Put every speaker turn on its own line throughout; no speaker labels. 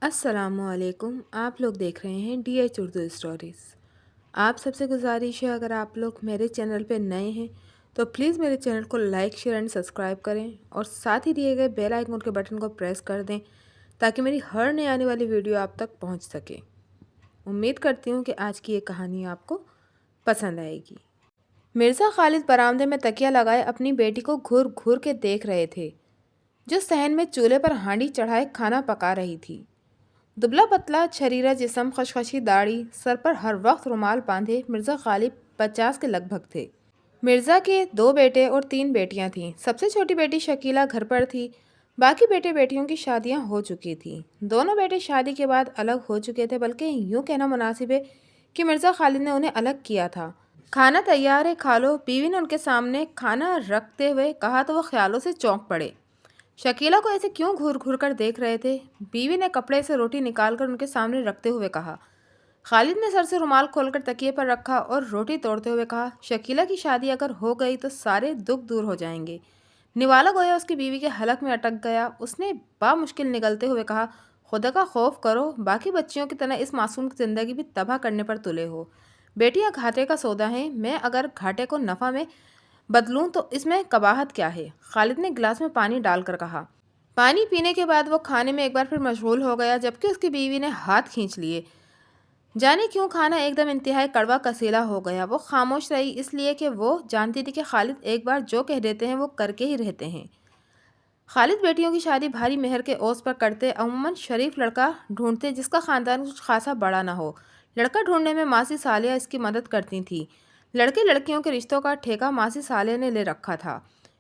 अस्सलामुअलैकुम। आप लोग देख रहे हैं DH उर्दू स्टोरीज़। आप सबसे गुजारिश है, अगर आप लोग मेरे चैनल पे नए हैं तो प्लीज़ मेरे चैनल को लाइक शेयर एंड सब्सक्राइब करें और साथ ही दिए गए बेल आइकन के बटन को प्रेस कर दें ताकि मेरी हर नई आने वाली वीडियो आप तक पहुंच सके। उम्मीद करती हूं कि आज की ये कहानी आपको पसंद आएगी। मिर्ज़ा खालिद बरामदे में तकिया लगाए अपनी बेटी को घूर घूर के देख रहे थे, जो सहन में चूल्हे पर हांडी चढ़ाए खाना पका रही थी। दुबला पतला छरीरा जिस्म, खशखशी दाढ़ी, सर पर हर वक्त रुमाल बांधे मिर्ज़ा गालिब 50 के लगभग थे। मिर्ज़ा के 2 बेटे और 3 बेटियां थीं। सबसे छोटी बेटी शकीला घर पर थी। बाकी बेटे बेटियों की शादियां हो चुकी थीं। दोनों बेटे शादी के बाद अलग हो चुके थे, बल्कि यूँ कहना मुनासिब है कि मिर्ज़ा खालिद ने उन्हें अलग किया था। खाना तैयार है, खा लो, बीवी ने उनके सामने खाना रखते हुए कहा तो वो ख्यालों से चौंक पड़े। शकीला को ऐसे क्यों घूर घूर कर देख रहे थे? बीवी ने कपड़े से रोटी निकालकर उनके सामने रखते हुए कहा। खालिद ने सर से रुमाल खोलकर तकिए पर रखा और रोटी तोड़ते हुए कहा, शकीला की शादी अगर हो गई तो सारे दुख दूर हो जाएंगे। निवाला गोया उसकी बीवी के हलक में अटक गया। उसने बामुश्किल निगलते हुए कहा, खुदा का खौफ करो, बाकी बच्चियों की तरह इस मासूम की ज़िंदगी भी तबाह करने पर तुले हो। बेटियां घाटे का सौदा हैं, मैं अगर घाटे को नफ़ा में बदलूं तो इसमें कबाहत क्या है? खालिद ने गिलास में पानी डालकर कहा। पानी पीने के बाद वो खाने में एक बार फिर मशगूल हो गया, जबकि उसकी बीवी ने हाथ खींच लिए। जाने क्यों खाना एकदम इंतहाई कड़वा कसीला हो गया। वो खामोश रही, इसलिए कि वो जानती थी कि खालिद एक बार जो कह देते हैं वो करके ही रहते हैं। खालिद बेटियों की शादी भारी मेहर के ओस पर करते, अमूमन शरीफ लड़का ढूंढते जिसका ख़ानदान कुछ खासा बड़ा ना हो। लड़का ढूंढने में मासी सालिया इसकी मदद करती थी। लड़के लड़कियों के रिश्तों का ठेका मासी सालिया ने ले रखा था।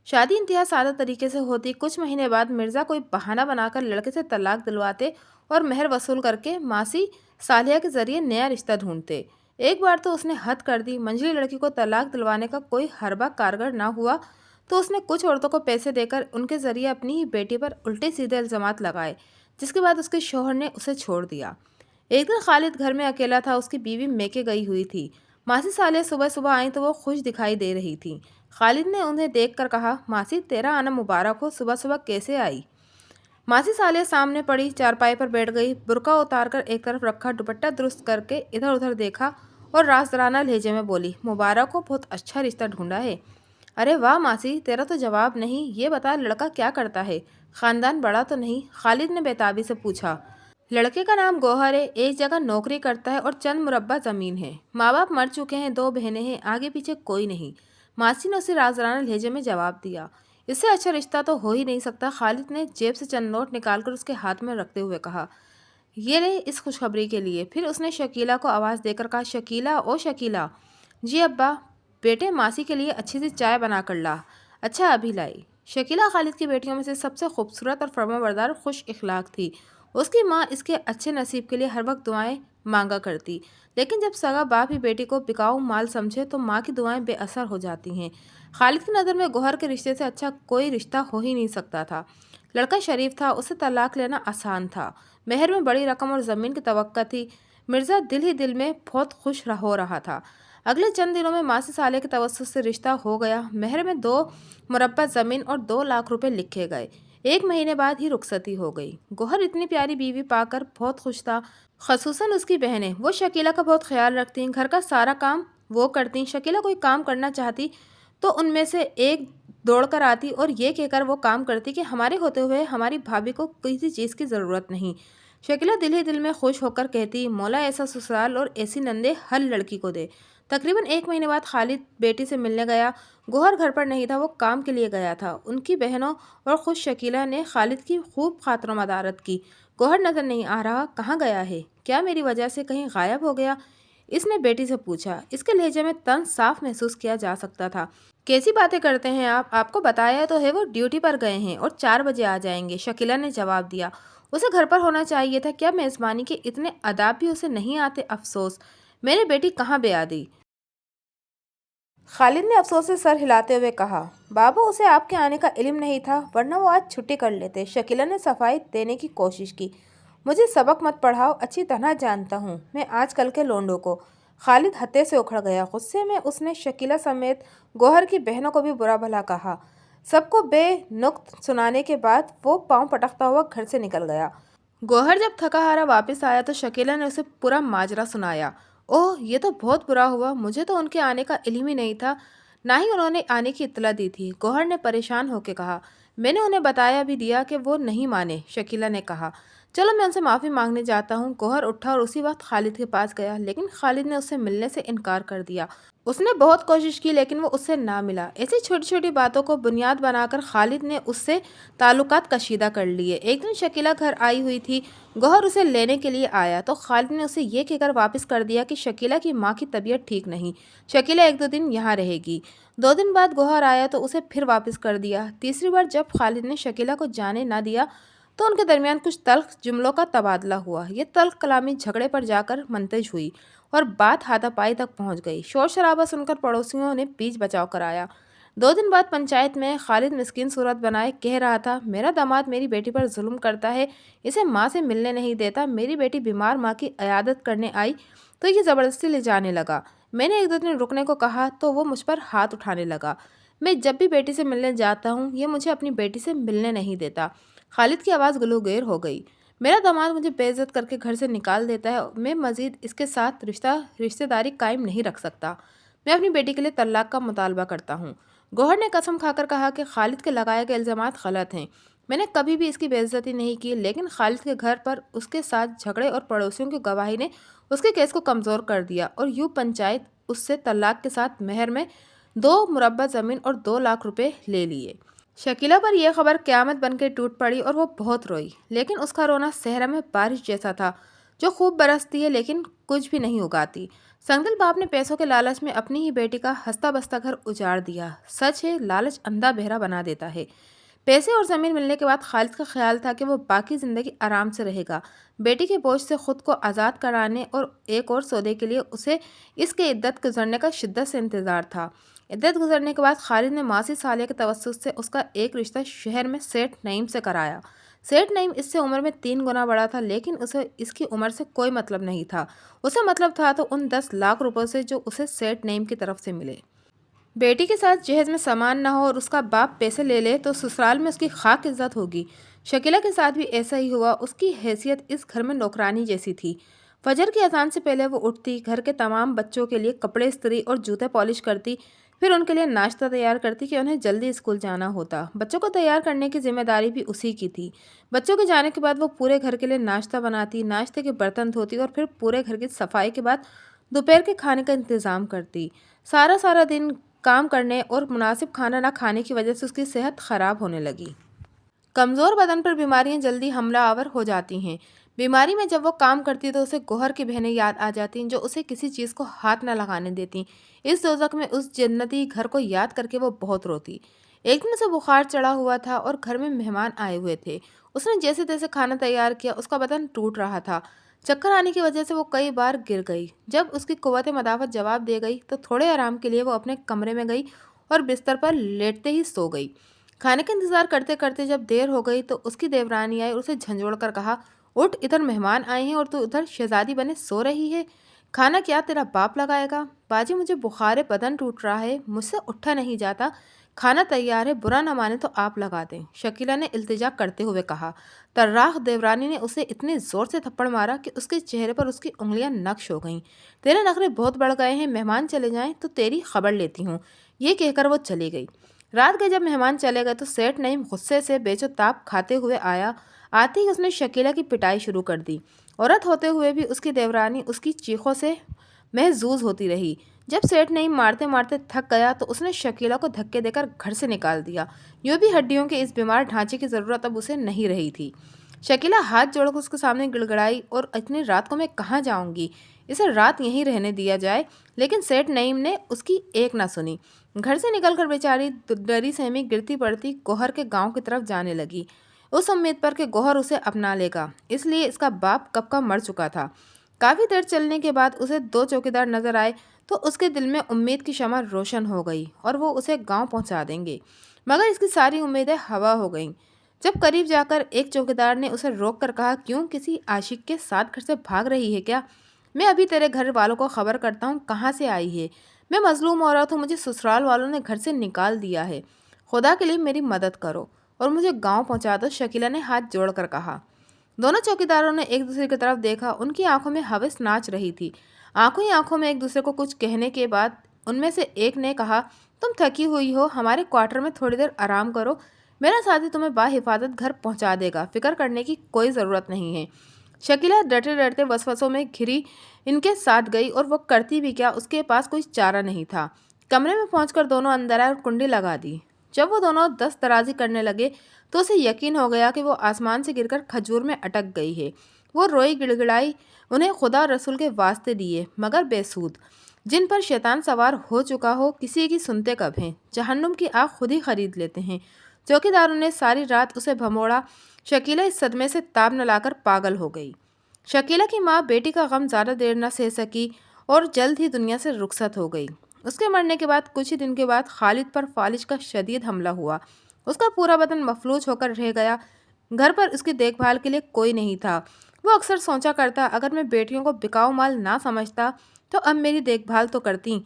शादी इंतहा सादा तरीके से होती। कुछ महीने बाद मिर्ज़ा कोई बहाना बनाकर लड़के से तलाक दिलवाते और मेहर वसूल करके मासी सालिया के ज़रिए नया रिश्ता ढूंढते। एक बार तो उसने हद कर दी। मंझली लड़की को तलाक दिलवाने का कोई हरबा कारगर ना हुआ तो उसने कुछ औरतों को पैसे देकर उनके ज़रिए अपनी ही बेटी पर उल्टे सीधे इल्ज़ामात लगाए, जिसके बाद उसके शौहर ने उसे छोड़ दिया। एक दिन खालिद घर में अकेला था। उसकी बीवी मैके गई हुई थी। मासी सालिया सुबह सुबह आई तो वो खुश दिखाई दे रही थी। खालिद ने उन्हें देखकर कहा, मासी तेरा आना मुबारक हो, सुबह सुबह कैसे आई? मासी सालिया सामने पड़ी, चारपाई पर बैठ गई, बुर्का उतारकर एक तरफ रखा, दुपट्टा दुरुस्त करके इधर उधर देखा और राजदराना लहजे में बोली, मुबारक हो, बहुत अच्छा रिश्ता ढूंढा है। अरे वाह मासी, तेरा तो जवाब नहीं। ये बता, लड़का क्या करता है? खानदान बड़ा तो नहीं? खालिद ने बेताबी से पूछा। लड़के का नाम गौहर है, एक जगह नौकरी करता है और चंद मुरब्बा ज़मीन है। माँ बाप मर चुके हैं, 2 बहनें हैं, आगे पीछे कोई नहीं। मासी ने उसे राजराना लहजे में जवाब दिया। इससे अच्छा रिश्ता तो हो ही नहीं सकता। खालिद ने जेब से चंद नोट निकालकर उसके हाथ में रखते हुए कहा, ये ले इस खुशखबरी के लिए। फिर उसने शकीला को आवाज़ देकर कहा, शकीला, ओ शकीला। जी अब्बा। बेटे, मासी के लिए अच्छी सी चाय बना कर ला। अच्छा, अभी लाई। शकीला खालिद की बेटियों में से सबसे खूबसूरत और फर्माबरदार खुश इखलाक थी। उसकी माँ इसके अच्छे नसीब के लिए हर वक्त दुआएं मांगा करती, लेकिन जब सगा बाप ही बेटी को बिकाऊ माल समझे तो माँ की दुआएं बेअसर हो जाती हैं। खालिद की नज़र में गौहर के रिश्ते से अच्छा कोई रिश्ता हो ही नहीं सकता था। लड़का शरीफ था, उसे तलाक लेना आसान था। मेहर में बड़ी रकम और ज़मीन की तवक्का थी। मिर्ज़ा दिल ही दिल में बहुत खुश हो रहा था। अगले चंद दिनों में मासी साले के तवस्सुत से रिश्ता हो गया। मेहर में 2 मुरब्बा ज़मीन और 2 लाख रुपए लिखे गए। 1 महीने बाद ही रुखसती हो गई। गौहर इतनी प्यारी बीवी पाकर बहुत खुश था, खसूसन उसकी बहनें। वो शकीला का बहुत ख्याल रखती, घर का सारा काम वो करती। शकीला कोई काम करना चाहती तो उनमें से एक दौड़ कर आती और ये कहकर वो काम करती कि हमारे होते हुए हमारी भाभी को किसी चीज़ की ज़रूरत नहीं। शकीला दिल ही दिल में खुश होकर कहती, मौला ऐसा ससुराल और ऐसी नंदे हर लड़की को दे। तकरीबन 1 महीने बाद खालिद बेटी से मिलने गया। गौहर घर पर नहीं था, वो काम के लिए गया था। उनकी बहनों और खुश शकीला ने खालिद की खूब खातिर मदारत की। गौहर नज़र नहीं आ रहा, कहाँ गया है? क्या मेरी वजह से कहीं गायब हो गया? इसने बेटी से पूछा। इसके लहजे में तंज साफ महसूस किया जा सकता था। कैसी बातें करते हैं आप? आपको बताया तो है वो ड्यूटी पर गए हैं और 4 बजे आ जाएंगे, शकीला ने जवाब दिया। उसे घर पर होना चाहिए था। क्या मेज़बानी के इतने अदाब भी उसे नहीं आते? अफसोस, मेरी बेटी कहाँ बया दी? खालिद ने अफसोस से सर हिलाते हुए कहा, बाबू, उसे आपके आने का इल्म नहीं था, वरना वो आज छुट्टी कर लेते। शकीला ने सफाई देने की कोशिश की। मुझे सबक मत पढ़ाओ, अच्छी तरह जानता हूँ मैं आजकल के लोंडों को। खालिद हत्थे से उखड़ गया। गुस्से में उसने शकीला समेत गौहर की बहनों को भी बुरा भला कहा। सबको बेनुक्त सुनाने के बाद वो पाँव पटकता हुआ घर से निकल गया। गौहर जब थका हारा वापस आया तो शकीला ने उसे पूरा माजरा सुनाया। ओह, ये तो बहुत बुरा हुआ, मुझे तो उनके आने का इल्म ही नहीं था, ना ही उन्होंने आने की इत्तला दी थी। गौहर ने परेशान होकर कहा। मैंने उन्हें बताया भी दिया कि वो नहीं माने, शकीला ने कहा। चलो मैं उनसे माफ़ी मांगने जाता हूँ। गौहर उठा और उसी वक्त खालिद के पास गया, लेकिन खालिद ने उससे मिलने से इनकार कर दिया। उसने बहुत कोशिश की लेकिन वो उससे ना मिला। ऐसी छोटी छोटी बातों को बुनियाद बनाकर खालिद ने उससे ताल्लुकात कशीदा कर लिए। एक दिन शकीला घर आई हुई थी। गौहर उसे लेने के लिए आया तो खालिद ने उसे ये कहकर वापस कर दिया कि शकीला की माँ की तबीयत ठीक नहीं, शकीला 1-2 दिन यहाँ रहेगी। 2 दिन बाद गौहर आया तो उसे फिर वापस कर दिया। तीसरी बार जब खालिद ने शकीला को जाने ना दिया तो उनके दरमियान कुछ तल्ख जुमलों का तबादला हुआ। ये तल्ख कलामी झगड़े पर जाकर मंतज हुई और बात हाथापाई तक पहुंच गई। शोर शराबा सुनकर पड़ोसियों ने बीच बचाव कराया। 2 दिन बाद पंचायत में खालिद मिस्कीन सूरत बनाए कह रहा था, मेरा दामाद मेरी बेटी पर जुल्म करता है, इसे माँ से मिलने नहीं देता। मेरी बेटी बीमार माँ की इयादत करने आई तो ये ज़बरदस्ती ले जाने लगा। मैंने 1-2 दिन रुकने को कहा तो वो मुझ पर हाथ उठाने लगा। मैं जब भी बेटी से मिलने जाता हूँ ये मुझे अपनी बेटी से मिलने नहीं देता। खालिद की आवाज़ गलोगेर हो गई। मेरा दामाद मुझे बेइज्जत करके घर से निकाल देता है। मैं मज़ीद इसके साथ रिश्तेदारी कायम नहीं रख सकता। मैं अपनी बेटी के लिए तलाक का मुतालबा करता हूँ। गौहर ने कसम खाकर कहा कि खालिद के लगाए गए इल्ज़ामात गलत हैं। मैंने कभी भी इसकी बेइज्जती नहीं की, लेकिन खालिद के घर पर उसके साथ झगड़े और पड़ोसियों की गवाही ने उसके केस को कमज़ोर कर दिया और यूँ पंचायत उससे तलाक के साथ मेहर में 2 मुरब्बा ज़मीन और 2 लाख रुपए ले लिए। शकीला पर यह खबर क़यामत बन के टूट पड़ी और वो बहुत रोई, लेकिन उसका रोना सहरा में बारिश जैसा था जो खूब बरसती है लेकिन कुछ भी नहीं उगाती। संगदिल बाप ने पैसों के लालच में अपनी ही बेटी का हंसता बसता घर उजाड़ दिया। सच है, लालच अंधा बहरा बना देता है। पैसे और ज़मीन मिलने के बाद खालिद का ख्याल था कि वो बाकी ज़िंदगी आराम से रहेगा। बेटी के बोझ से खुद को आज़ाद कराने और एक और सौदे के लिए उसे इसके इद्दत गुजरने का शिद्दत से इंतज़ार था। इद्दत गुजरने के बाद खालिद ने मासी सालिया के तवस्सुत से उसका एक रिश्ता शहर में सेठ नईम से कराया। सेठ नईम इससे उम्र में 3 गुना बड़ा था, लेकिन उसे इसकी उम्र से कोई मतलब नहीं था। उसे मतलब था तो उन 10 लाख रुपयों से जो उसे सेठ नईम की तरफ से मिले। बेटी के साथ जहेज में सामान ना हो और उसका बाप पैसे ले ले तो ससुराल में उसकी खाक इज्जत होगी। शकीला के साथ भी ऐसा ही हुआ। उसकी हैसियत इस घर में नौकरानी जैसी थी। फजर की अजान से पहले वो उठती, घर के तमाम बच्चों के लिए कपड़े इस्त्री और जूते पॉलिश करती, फिर उनके लिए नाश्ता तैयार करती कि उन्हें जल्दी स्कूल जाना होता। बच्चों को तैयार करने की जिम्मेदारी भी उसी की थी। बच्चों के जाने के बाद वो पूरे घर के लिए नाश्ता बनाती, नाश्ते के बर्तन धोती और फिर पूरे घर की सफाई के बाद दोपहर के खाने का इंतज़ाम करती। सारा सारा दिन काम करने और मुनासिब खाना ना खाने की वजह से उसकी सेहत ख़राब होने लगी। कमज़ोर बदन पर बीमारियां जल्दी हमला आवर हो जाती हैं। बीमारी में जब वो काम करती तो उसे गौहर की बहनें याद आ जाती जो उसे किसी चीज़ को हाथ न लगाने देती। इस दोज़ख में उस जन्नती घर को याद करके वो बहुत रोती। एक दिन उसे बुखार चढ़ा हुआ था और घर में मेहमान आए हुए थे। उसने जैसे तैसे खाना तैयार किया। उसका बदन टूट रहा था। चक्कर आने की वजह से वो कई बार गिर गई। जब उसकी कुव्वत मदाफ़त जवाब दे गई तो थोड़े आराम के लिए वो अपने कमरे में गई और बिस्तर पर लेटते ही सो गई। खाने का इंतज़ार करते करते जब देर हो गई तो उसकी देवरानी आई और उसे झंझोड़ कर कहा, उठ, इधर मेहमान आए हैं और तू उधर शहजादी बने सो रही है। खाना क्या तेरा बाप लगाएगा? बाजी, मुझे बुखार है, बदन टूट रहा है, मुझसे उठा नहीं जाता। खाना तैयार है, बुरा न माने तो आप लगा दें, शकीला ने इल्तिजा करते हुए कहा। तर्राख देवरानी ने उसे इतने ज़ोर से थप्पड़ मारा कि उसके चेहरे पर उसकी उंगलियां नक्श हो गईं। तेरे नखरे बहुत बढ़ गए हैं, मेहमान चले जाएं तो तेरी खबर लेती हूँ, ये कहकर वो चली गई। रात के जब मेहमान चले गए तो सेठ नईम गुस्से से बेचो-ताप खाते हुए आया। आते ही उसने शकीला की पिटाई शुरू कर दी। औरत होते हुए भी उसकी देवरानी उसकी चीखों से महजूज होती रही। जब सेठ नईम मारते मारते थक गया तो उसने शकीला को धक्के देकर घर से निकाल दिया। यूँ भी हड्डियों के इस बीमार ढांचे की ज़रूरत अब उसे नहीं रही थी। शकीला हाथ जोड़कर उसके सामने गिड़गिड़ाई, और इतनी रात को मैं कहाँ जाऊँगी, इसे रात यहीं रहने दिया जाए। लेकिन सेठ नईम ने उसकी एक ना सुनी। घर से निकलकर बेचारी डरी सहमी गिरती पड़ती गौहर के गांव की तरफ जाने लगी, उस उम्मीद पर कि गौहर उसे अपना लेगा, इसलिए इसका बाप कब का मर चुका था। काफ़ी देर चलने के बाद उसे 2 चौकीदार नजर आए तो उसके दिल में उम्मीद की शमع रोशन हो गई और वो उसे गांव पहुंचा देंगे। मगर इसकी सारी उम्मीदें हवा हो गईं। जब करीब जाकर एक चौकीदार ने उसे रोक कर कहा, क्यों, किसी आशिक के साथ घर से भाग रही है क्या? मैं अभी तेरे घर वालों को खबर करता हूँ कहाँ से आई है। मैं मजलूम औरत हूँ, मुझे ससुराल वालों ने घर से निकाल दिया है। खुदा के लिए मेरी मदद करो और मुझे गांव पहुंचा दो, शकीला ने हाथ जोड़कर कहा। दोनों चौकीदारों ने एक दूसरे की तरफ देखा। उनकी आंखों में हवस नाच रही थी। आंखों ही आंखों में एक दूसरे को कुछ कहने के बाद उनमें से एक ने कहा, तुम थकी हुई हो, हमारे क्वार्टर में थोड़ी देर आराम करो। मेरा साथी तुम्हें बाहिफाजत घर पहुंचा देगा, फिक्र करने की कोई ज़रूरत नहीं है। शकीला डरते डरते वसवसों में घिरी इनके साथ गई, और वो करती भी क्या, उसके पास कोई चारा नहीं था। कमरे में पहुंचकर दोनों अंदर आए और कुंडी लगा दी। जब वो दोनों दस्त दराजी करने लगे तो उसे यकीन हो गया कि वो आसमान से गिरकर खजूर में अटक गई है। वो रोई गिड़गिड़ाई, उन्हें खुदा और रसूल के वास्ते दिए, मगर बेसूद। जिन पर शैतान सवार हो चुका हो, किसी की सुनते कब हैं। जहन्नुम की आग खुद ही खरीद लेते हैं। चौकीदारों ने सारी रात उसे भमोड़ा। शकीला इस सदमे से ताब न लाकर पागल हो गई। शकीला की माँ बेटी का गम ज़्यादा देर न सह सकी और जल्द ही दुनिया से रुखसत हो गई। उसके मरने के बाद कुछ ही दिन के बाद खालिद पर फालिज का शदीद हमला हुआ। उसका पूरा बदन मफलूज होकर रह गया। घर पर उसकी देखभाल के लिए कोई नहीं था। वो अक्सर सोचा करता, अगर मैं बेटियों को बिकाऊ माल ना समझता तो अब मेरी देखभाल तो करती।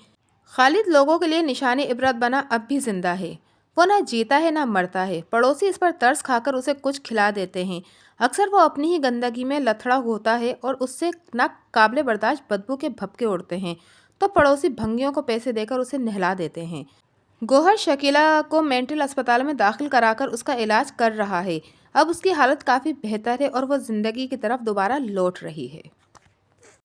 खालिद लोगों के लिए निशानी इबरत बना अब भी जिंदा है। वो ना जीता है ना मरता है। पड़ोसी इस पर तरस खाकर उसे कुछ खिला देते हैं। अक्सर वो अपनी ही गंदगी में लथड़ा होता है और उससे ना काबिल बर्दाश्त बदबू के भपके उड़ते हैं, तो पड़ोसी भंगियों को पैसे देकर उसे नहला देते हैं। गोहर शकीला को मेंटल अस्पताल में दाखिल कराकर उसका इलाज कर रहा है। अब उसकी हालत काफ़ी बेहतर है और वो ज़िंदगी की तरफ दोबारा लौट रही है।